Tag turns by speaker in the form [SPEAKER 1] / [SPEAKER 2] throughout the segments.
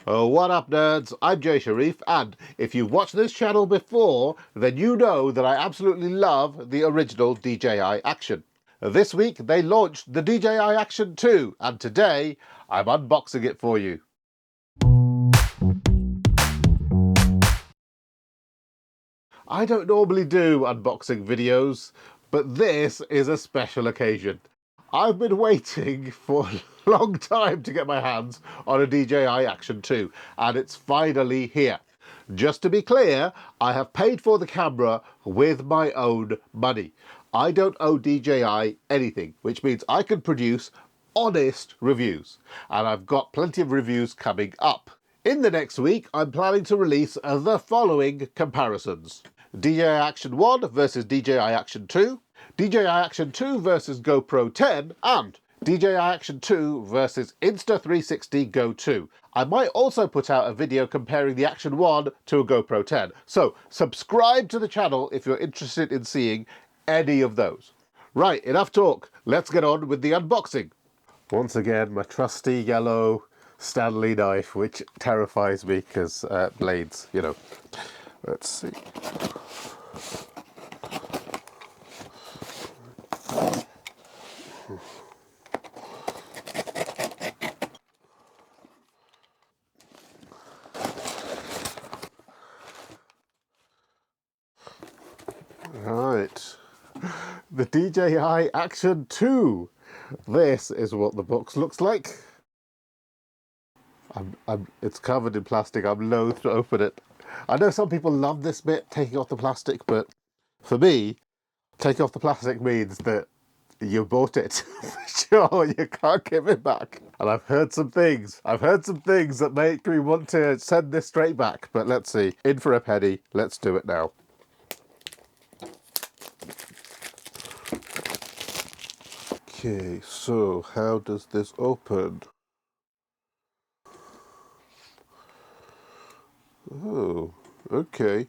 [SPEAKER 1] What up, nerds? I'm Jay Sharif, and if you've watched this channel before, then you know that I absolutely love the original DJI Action. This week, they launched the DJI Action 2, and today, I'm unboxing it for you. I don't normally do unboxing videos, but this is a special occasion. I've been waiting for a long time to get my hands on a DJI Action 2, and it's finally here. Just to be clear, I have paid for the camera with my own money. I don't owe DJI anything, which means I can produce honest reviews, and I've got plenty of reviews coming up. In the next week, I'm planning to release the following comparisons. DJI Action 1 versus DJI Action 2, DJI Action 2 versus GoPro 10, and DJI Action 2 versus Insta360 Go 2. I might also put out a video comparing the Action 1 to a GoPro 10, so subscribe to the channel if you're interested in seeing any of those. Right, enough talk, let's get on with the unboxing. Once again, my trusty yellow Stanley knife, which terrifies me because blades, you know. Let's see. Right, the DJI Action 2. This is what the box looks like. It's covered in plastic. I'm loath to open it. I know some people love this bit, taking off the plastic, but for me, taking off the plastic means that you bought it. For sure, you can't give it back. And I've heard some things that make me want to send this straight back. But let's see. In for a penny. Let's do it now. Okay, so how does this open? Oh, okay.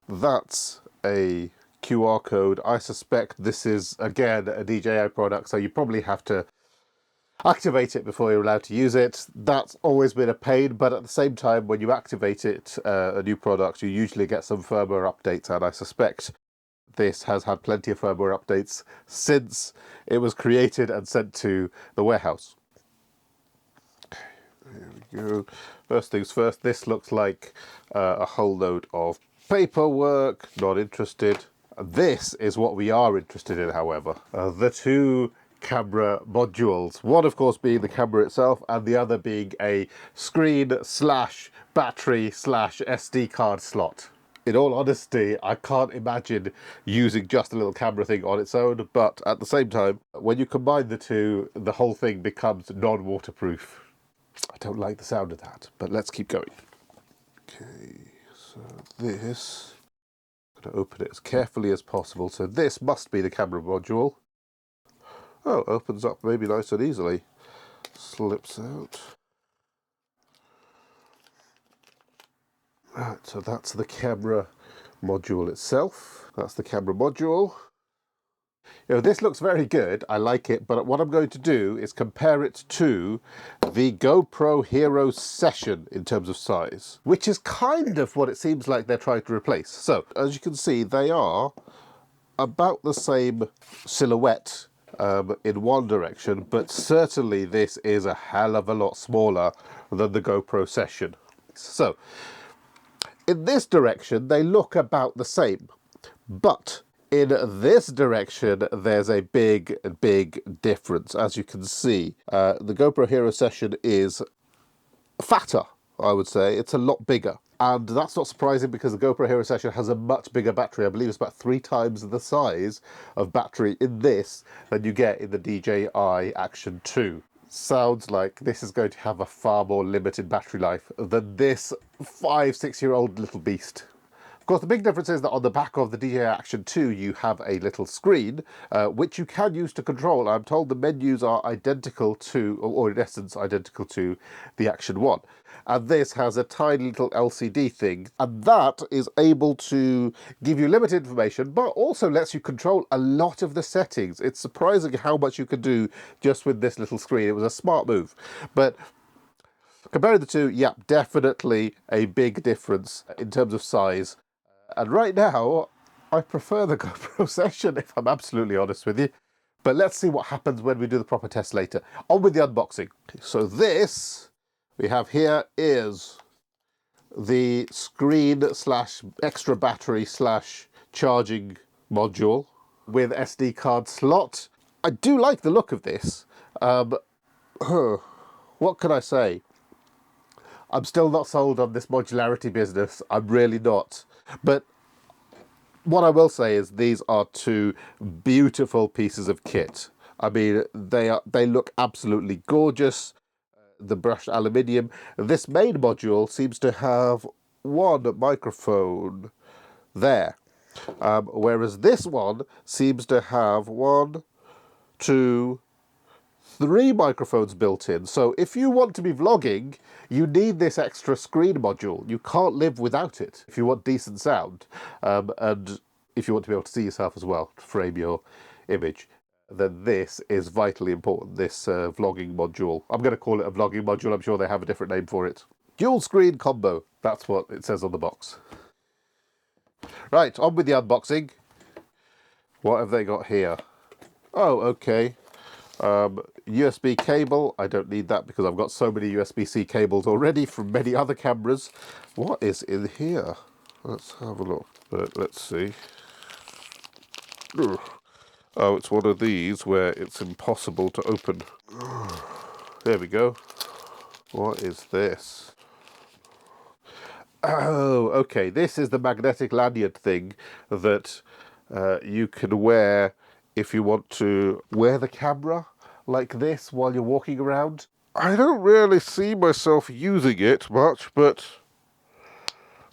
[SPEAKER 1] That's a QR code. I suspect this is, again, a DJI product, so you probably have to activate it before you're allowed to use it. That's always been a pain, but at the same time, when you activate it, a new product, you usually get some firmware updates, and I suspect this has had plenty of firmware updates since it was created and sent to the warehouse. There we go. First things first, this looks like a whole load of paperwork. Not interested. This is what we are interested in, however. The two camera modules. One, of course, being the camera itself, and the other being a screen slash battery slash SD card slot. In all honesty, I can't imagine using just a little camera thing on its own, but at the same time, when you combine the two, the whole thing becomes non-waterproof. I don't like the sound of that, but let's keep going. Okay, so this, I'm going to open it as carefully as possible. So this must be the camera module. Oh, opens up maybe nice and easily. Slips out. Right, so that's the camera module itself. That's the camera module. You know, this looks very good. I like it, but what I'm going to do is compare it to the GoPro Hero Session in terms of size, which is kind of what it seems like they're trying to replace. So, as you can see, they are about the same silhouette in one direction, but certainly this is a hell of a lot smaller than the GoPro Session. So, in this direction, they look about the same, but in this direction, there's a big difference. As you can see, the GoPro Hero Session is fatter, I would say. It's a lot bigger. And that's not surprising because the GoPro Hero Session has a much bigger battery. I believe it's about 3 times the size of battery in this than you get in the DJI Action 2. Sounds like this is going to have a far more limited battery life than this 5-6-year-old little beast. Of course, the big difference is that on the back of the DJI Action 2, you have a little screen, which you can use to control. I'm told the menus are identical to, or in essence, identical to the Action 1. And this has a tiny little LCD thing, and that is able to give you limited information, but also lets you control a lot of the settings. It's surprising how much you can do just with this little screen. It was a smart move. But Comparing the two, yeah, definitely a big difference in terms of size. And right now, I prefer the GoPro Session, if I'm absolutely honest with you. But let's see what happens when we do the proper test later. On with the unboxing. So this we have here is the screen slash extra battery slash charging module with SD card slot. I do like the look of this. What can I say? I'm still not sold on this modularity business. I'm really not. But what I will say is these are two beautiful pieces of kit. I mean, they look absolutely gorgeous. The brushed aluminium. This main module seems to have one microphone there, whereas this one seems to have 1, 2, 3 microphones built in. So if you want to be vlogging, you need this extra screen module. You can't live without it if you want decent sound, and if you want to be able to see yourself as well, to frame your image, then this is vitally important, this vlogging module. I'm going to call it a vlogging module. I'm sure they have a different name for it. Dual screen combo. That's what it says on the box. Right, on with the unboxing. What have they got here? Oh, okay. USB cable. I don't need that because I've got so many USB-C cables already from many other cameras. What is in here? Let's have a look. Let's see. Oh, it's one of these where it's impossible to open. There we go. What is this? Oh, okay. This is the magnetic lanyard thing that you can wear if you want to wear the camera like this while you're walking around. I don't really see myself using it much, but...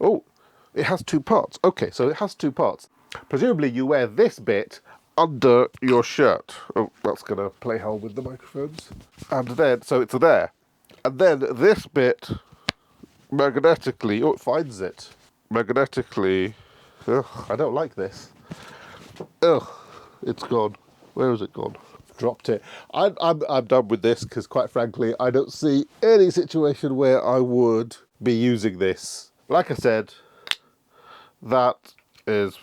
[SPEAKER 1] Oh, it has 2 parts. Okay, so it has 2 parts. Presumably you wear this bit under your shirt. Oh, that's going to play hole with the microphones. And then, so it's there. And then this bit magnetically, oh, it finds it. Magnetically, ugh, I don't like this. Ugh, it's gone. Where has it gone? Dropped it. I'm done with this because, quite frankly, I don't see any situation where I would be using this. Like I said, that is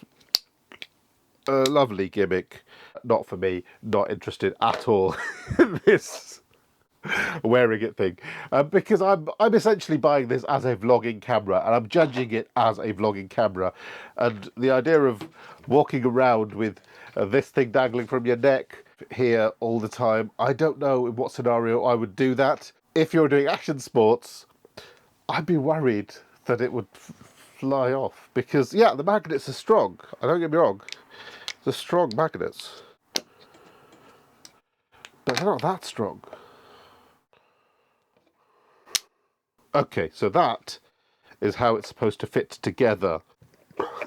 [SPEAKER 1] a lovely gimmick. Not for me. Not interested at all in this wearing it thing, because I'm essentially buying this as a vlogging camera, and I'm judging it as a vlogging camera. And the idea of walking around with this thing dangling from your neck here all the time, I don't know in what scenario I would do that. If you're doing action sports, I'd be worried that it would fly off, because yeah, the magnets are strong. I don't get me wrong, they're strong magnets, but they're not that strong. Okay, so that is how it's supposed to fit together.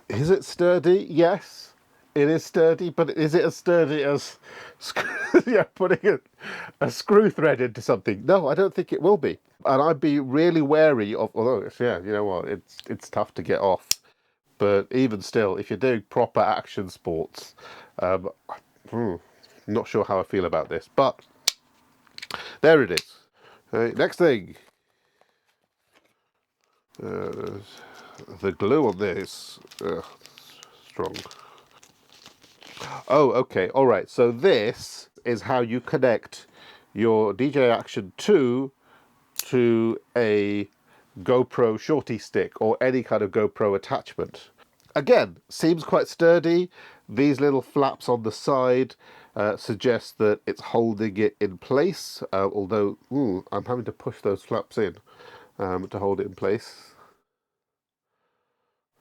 [SPEAKER 1] Is it sturdy? Yes, it is sturdy, but is it as sturdy as yeah, putting a screw thread into something? No, I don't think it will be. And I'd be really wary of, although, yeah, you know what, it's tough to get off. But even still, if you're doing proper action sports, not sure how I feel about this, but there it is. Next thing. The glue on this, strong. Oh, okay, all right. So this is how you connect your DJI Action 2 to a GoPro shorty stick or any kind of GoPro attachment. Again, seems quite sturdy. These little flaps on the side suggest that it's holding it in place, although I'm having to push those flaps in to hold it in place.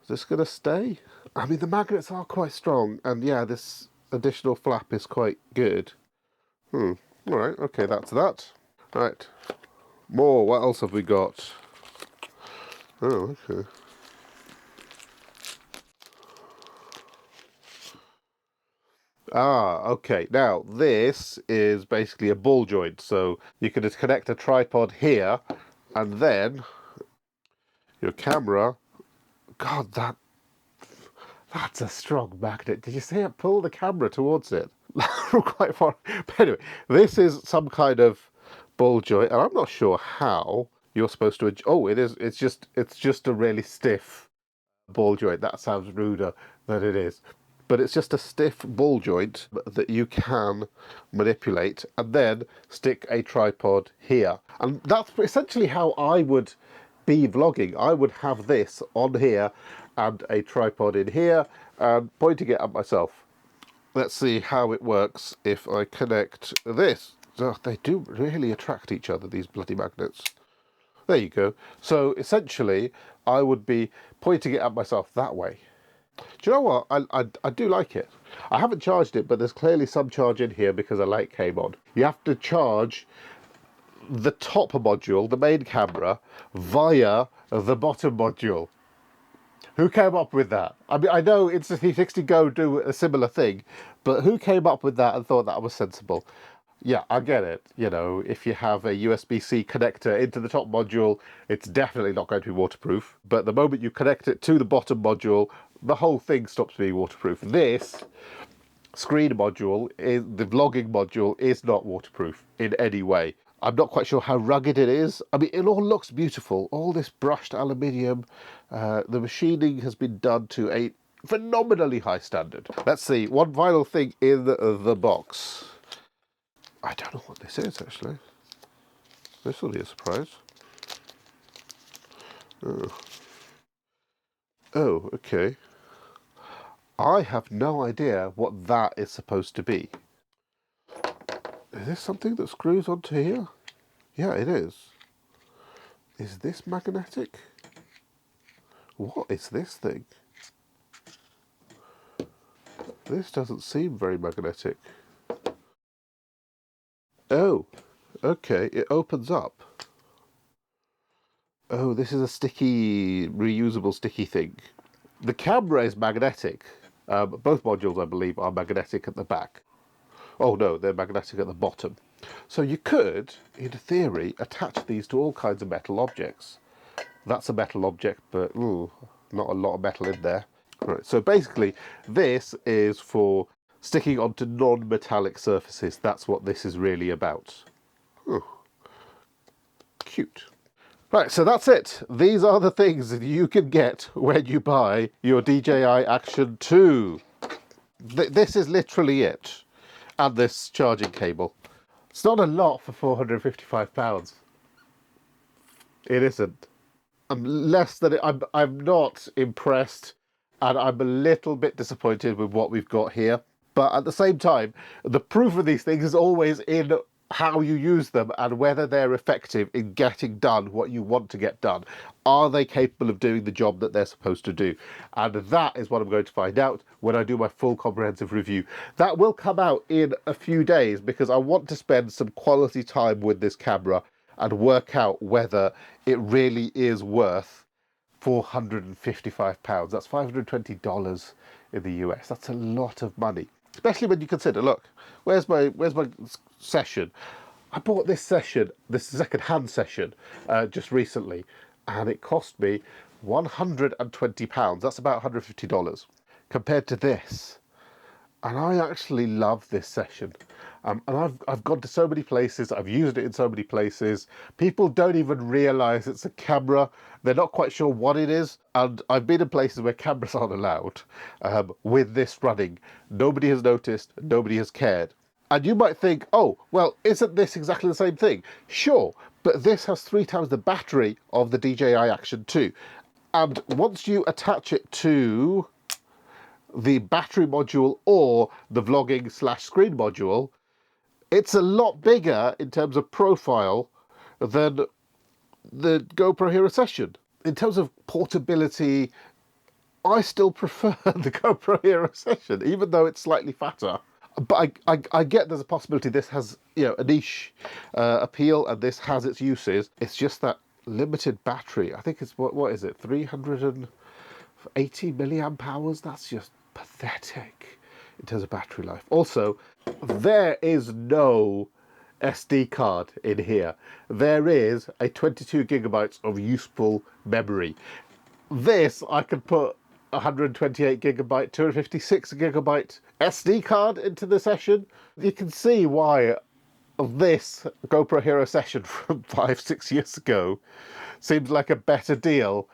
[SPEAKER 1] Is this going to stay? I mean, the magnets are quite strong, and yeah, this additional flap is quite good. All right, okay, that's that. Right, more. What else have we got? Oh, okay. Ah, okay. Now, this is basically a ball joint, so you can just connect a tripod here, and then your camera... God, that's a strong magnet. Did you see it pull the camera towards it? From quite far. But anyway, this is some kind of ball joint, and I'm not sure how you're supposed to, oh, it's just a really stiff ball joint. That sounds ruder than it is. But it's just a stiff ball joint that you can manipulate and then stick a tripod here. And that's essentially how I would be vlogging. I would have this on here and a tripod in here and pointing it at myself. Let's see how it works if I connect this. Oh, they do really attract each other, these bloody magnets. There you go. So essentially, I would be pointing it at myself that way. Do you know what? I do like it. I haven't charged it, but there's clearly some charge in here because a light came on. You have to charge the top module, the main camera, via the bottom module. Who came up with that? I mean, I know Insta360 Go do a similar thing, but who came up with that and thought that was sensible? Yeah, I get it. You know, if you have a USB-C connector into the top module, it's definitely not going to be waterproof. But the moment you connect it to the bottom module, the whole thing stops being waterproof. This screen module, the vlogging module, is not waterproof in any way. I'm not quite sure how rugged it is. I mean, it all looks beautiful. All this brushed aluminium. The machining has been done to a phenomenally high standard. Let's see, one final thing in the box. I don't know what this is, actually. This will be a surprise. Oh, okay. I have no idea what that is supposed to be. Is this something that screws onto here? Yeah, it is. Is this magnetic? What is this thing? This doesn't seem very magnetic. Oh, okay, it opens up. Oh, this is a sticky, reusable sticky thing. The camera is magnetic. Both modules, I believe, are magnetic at the back. Oh no, they're magnetic at the bottom. So you could, in theory, attach these to all kinds of metal objects. That's a metal object, but not a lot of metal in there. Right, so basically, this is for sticking onto non-metallic surfaces. That's what this is really about. Oh, cute. Right, so that's it. These are the things that you can get when you buy your DJI Action 2. This is literally it. And this charging cable. It's not a lot for £455. It isn't. I'm not impressed, and I'm a little bit disappointed with what we've got here. But at the same time, the proof of these things is always in how you use them and whether they're effective in getting done what you want to get done. Are they capable of doing the job that they're supposed to do? And that is what I'm going to find out when I do my full comprehensive review. That will come out in a few days because I want to spend some quality time with this camera and work out whether it really is worth £455. That's $520 in the US. That's a lot of money. Especially when you consider, look, where's my session? I bought this second-hand session, just recently, and it cost me £120. That's about $150 compared to this. And I actually love this session. And I've gone to so many places, I've used it in so many places. People don't even realise it's a camera. They're not quite sure what it is. And I've been in places where cameras aren't allowed with this running. Nobody has noticed, nobody has cared. And you might think, oh, well, isn't this exactly the same thing? Sure, but this has 3 times the battery of the DJI Action 2. And once you attach it to the battery module or the vlogging / screen module, it's a lot bigger in terms of profile than the GoPro Hero Session. In terms of portability, I still prefer the GoPro Hero Session, even though it's slightly fatter. But I get there's a possibility this has, you know, a niche appeal and this has its uses. It's just that limited battery. I think it's, what is it, 380 milliamp hours? That's just pathetic in terms of battery life. Also, there is no SD card in here. There is a 22 gigabytes of useful memory. This, I could put 128 gigabyte, 256 gigabyte SD card into the session. You can see why this GoPro Hero session from 5-6 years ago seems like a better deal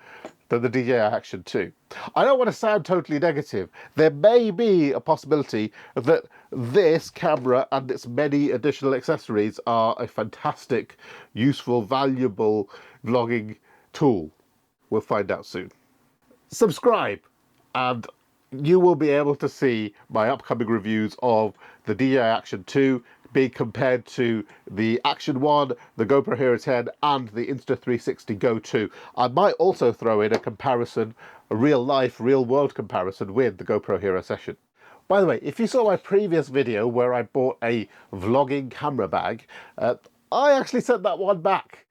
[SPEAKER 1] than the DJI Action 2. I don't want to sound totally negative. There may be a possibility that this camera and its many additional accessories are a fantastic, useful, valuable vlogging tool. We'll find out soon. Subscribe and you will be able to see my upcoming reviews of the DJI Action 2 being compared to the Action 1, the GoPro Hero 10 and the Insta360 Go 2. I might also throw in a comparison, a real life, real world comparison with the GoPro Hero session. By the way, if you saw my previous video where I bought a vlogging camera bag, I actually sent that one back.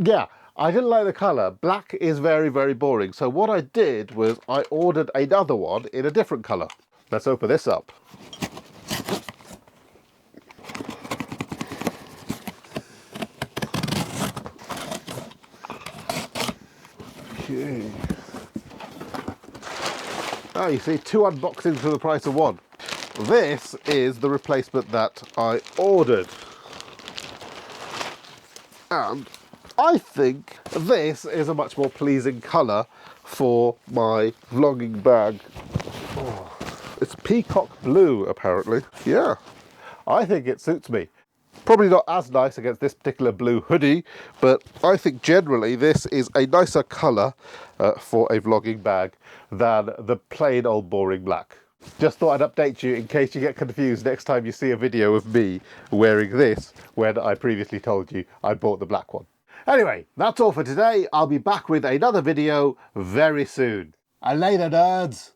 [SPEAKER 1] Yeah, I didn't like the colour. Black is very, very boring. So what I did was I ordered another one in a different colour. Let's open this up. Okay. Oh, you see, 2 unboxings for the price of 1. This is the replacement that I ordered. And I think this is a much more pleasing colour for my vlogging bag. Oh, it's peacock blue, apparently. Yeah, I think it suits me. Probably not as nice against this particular blue hoodie, but I think generally this is a nicer colour for a vlogging bag than the plain old boring black. Just thought I'd update you in case you get confused next time you see a video of me wearing this when I previously told you I bought the black one. Anyway, that's all for today. I'll be back with another video very soon. And later, nerds!